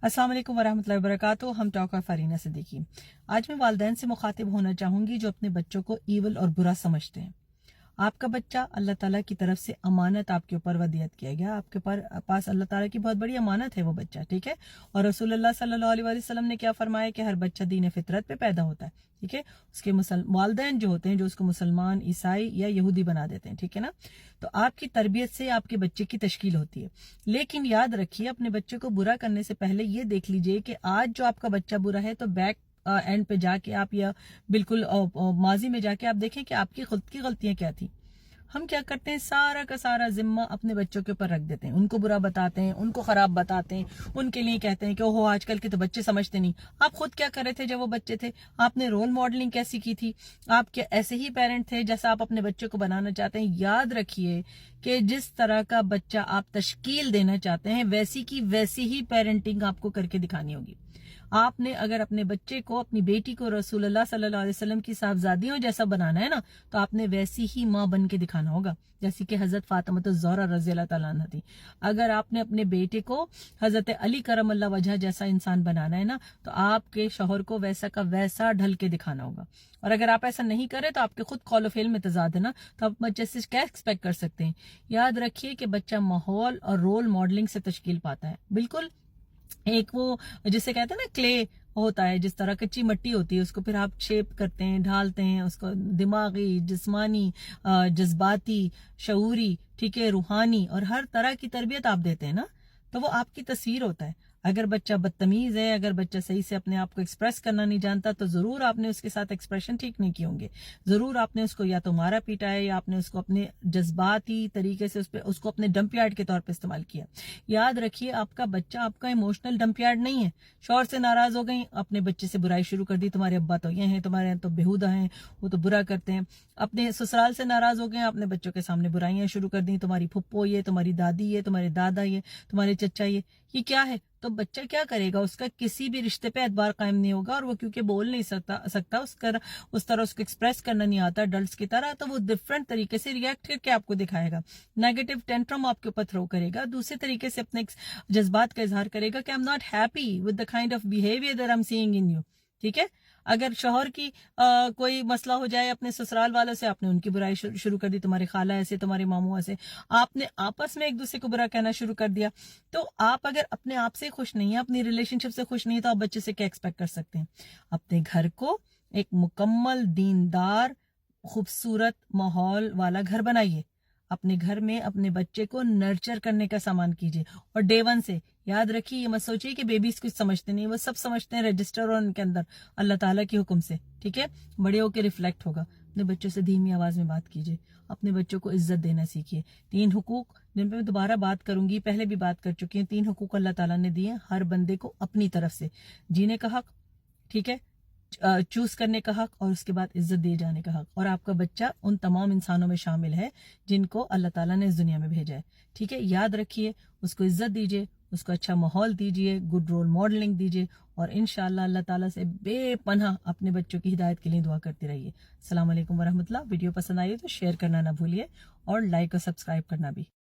अस्सलाम वालेकुम वरहमतुल्लाहि वबरकातुहू। हम टॉक ऑफ फरीना सिद्दीकी। आज मैं वालिदैन से मुखातिब होना चाहूंगी जो अपने बच्चों को ईवल और बुरा समझते हैं। आपका बच्चा अल्लाह ताला की तरफ से अमानत आपके ऊपर वदियत किया गया। आपके पास अल्लाह ताला की बहुत बड़ी अमानत है वो बच्चा, ठीक है। और रसूलुल्लाह सल्लल्लाहु अलैहि वसल्लम ने क्या फरमाया कि हर बच्चा दीन फितरत पे पैदा होता है, ठीक है। उसके वालिदैन जो होते हैं जो उसको मुसलमान, ईसाई या यहूदी बना देते हैं, ठीक है ना। तो आपकी तरबियत से आपके बच्चे की तश्कील होती है। लेकिन याद रखिए, अपने बच्चे को बुरा करने से पहले ये देख लीजिए कि आज जो आपका बच्चा बुरा है तो बैक एंड पे जाके आप या बिल्कुल माजी में जाके आप देखें कि आपकी खुद की गलतियां क्या थी। हम क्या करते हैं, सारा का सारा जिम्मा अपने बच्चों के ऊपर रख देते हैं, उनको बुरा बताते हैं, उनको खराब बताते हैं, उनके लिए कहते हैं कि ओहो आजकल के तो बच्चे समझते नहीं। आप खुद क्या कर रहे थे जब वो बच्चे थे? आपने रोल मॉडलिंग कैसी की थी? आप क्या ऐसे ही पेरेंट थे जैसा आप अपने बच्चों को बनाना चाहते हैं? याद रखिए कि जिस तरह का बच्चा आप तश्कील देना चाहते हैं वैसी की वैसी ही पेरेंटिंग आपको करके दिखानी होगी। आपने अगर अपने बच्चे को, अपनी बेटी को रसूलुल्लाह सल्लल्लाहु अलैहि वसल्लम की साहबजादियों जैसा बनाना है ना, तो आपने वैसी ही माँ बन के दिखाना होगा जैसी कि हजरत फातिमा ज़हरा रज़ी अल्लाह तआला अन्हा थी। अगर आपने अपने बेटे को हजरत अली करम अल्लाह वजह जैसा इंसान बनाना है ना, तो आपके शौहर को वैसा का वैसा ढल के दिखाना होगा। और अगर आप ऐसा नहीं करें तो आपके खुद कौल फेल में तजाद है ना, तो आप बच्चे से क्या एक्सपेक्ट कर सकते हैं? याद रखिए कि बच्चा माहौल और रोल मॉडलिंग से तश्कील पाता है। बिल्कुल एक वो जिसे कहते हैं ना क्ले होता है, जिस तरह कच्ची मिट्टी होती है उसको फिर आप शेप करते हैं, ढालते हैं उसको, दिमागी, जिस्मानी, जज्बाती, शऊरी, ठीक है, रूहानी और हर तरह की तरबियत आप देते हैं ना, तो वो आपकी तस्वीर होता है। अगर बच्चा बदतमीज है, अगर बच्चा सही से अपने आप को एक्सप्रेस करना नहीं जानता, तो जरूर आपने उसके साथ एक्सप्रेशन ठीक नहीं किए होंगे। जरूर आपने उसको या तो मारा पीटा है या आपने उसको अपने जज्बाती तरीके से उसको अपने डंप यार्ड के तौर पर इस्तेमाल किया। याद रखिए, आपका बच्चा आपका इमोशनल डंप यार्ड नहीं है। शौहर से नाराज हो गई, अपने बच्चे से बुराई शुरू कर दी, तुम्हारे अब्बा तो ये हैं, तुम्हारे तो बेहुदा हैं, वो तो बुरा करते हैं। अपने ससुराल से नाराज हो गए, अपने बच्चों के सामने बुराइयां शुरू कर दी, तुम्हारी फुप्पो ये, तुम्हारी दादी ये, तुम्हारे दादा ये, तुम्हारे चचा ये क्या है? तो बच्चा क्या करेगा? उसका किसी भी रिश्ते पे एतबार कायम नहीं होगा। और वो क्योंकि बोल नहीं सकता उस तरह उसको एक्सप्रेस करना नहीं आता डल्स की तरह, तो वो डिफरेंट तरीके से रिएक्ट करके आपको दिखाएगा। नेगेटिव टेंट्रम आपके ऊपर थ्रो करेगा, दूसरे तरीके से अपने जज्बात का इजहार करेगा कि I am not happy with the kind of behaviour that I am seeing in you, ठीक है। अगर शौहर की कोई मसला हो जाए अपने ससुराल वालों से, आपने उनकी बुराई शुरू कर दी, तुम्हारे खाला ऐसे, तुम्हारे मामू ऐसे, आपने आपस में एक दूसरे को बुरा कहना शुरू कर दिया। तो आप अगर अपने आप से खुश नहीं है, अपनी रिलेशनशिप से खुश नहीं है, तो आप बच्चे से क्या एक्सपेक्ट कर सकते हैं? अपने घर को एक मुकम्मल दीनदार खूबसूरत माहौल वाला घर बनाइए। अपने घर में अपने बच्चे को नर्चर करने का सामान कीजिए। और डे वन से याद रखिए, ये मत सोचिए कि बेबीज कुछ समझते नहीं, वो सब समझते हैं रजिस्टर और उनके अंदर अल्लाह ताला के हुक्म से, ठीक है। बड़े होकर रिफ्लेक्ट होगा। अपने बच्चों से धीमी आवाज में बात कीजिए, अपने बच्चों को इज्जत देना सीखिए। 3 हुकूक जिन पे मैं दोबारा बात करूंगी, पहले भी बात कर चुकी हूँ। 3 हुकूक अल्लाह ताला ने दिए हर बंदे को अपनी तरफ से: जीने का हक, ठीक है, चूज करने का हक, और उसके बाद इज्जत दिए जाने का हक। और आपका बच्चा उन तमाम इंसानों में शामिल है जिनको अल्लाह ताला ने इस दुनिया में भेजा है, ठीक है। याद रखिए, उसको इज्जत दीजिए, उसको अच्छा माहौल दीजिए, गुड रोल मॉडलिंग दीजिए, और इंशाअल्लाह अल्लाह ताला से बेपनाह अपने बच्चों की हिदायत के लिए दुआ करते रहिए। अस्सलाम वालेकुम वरहमतुल्लाह। वीडियो पसंद आई तो शेयर करना ना भूलिए और लाइक और सब्सक्राइब करना भी।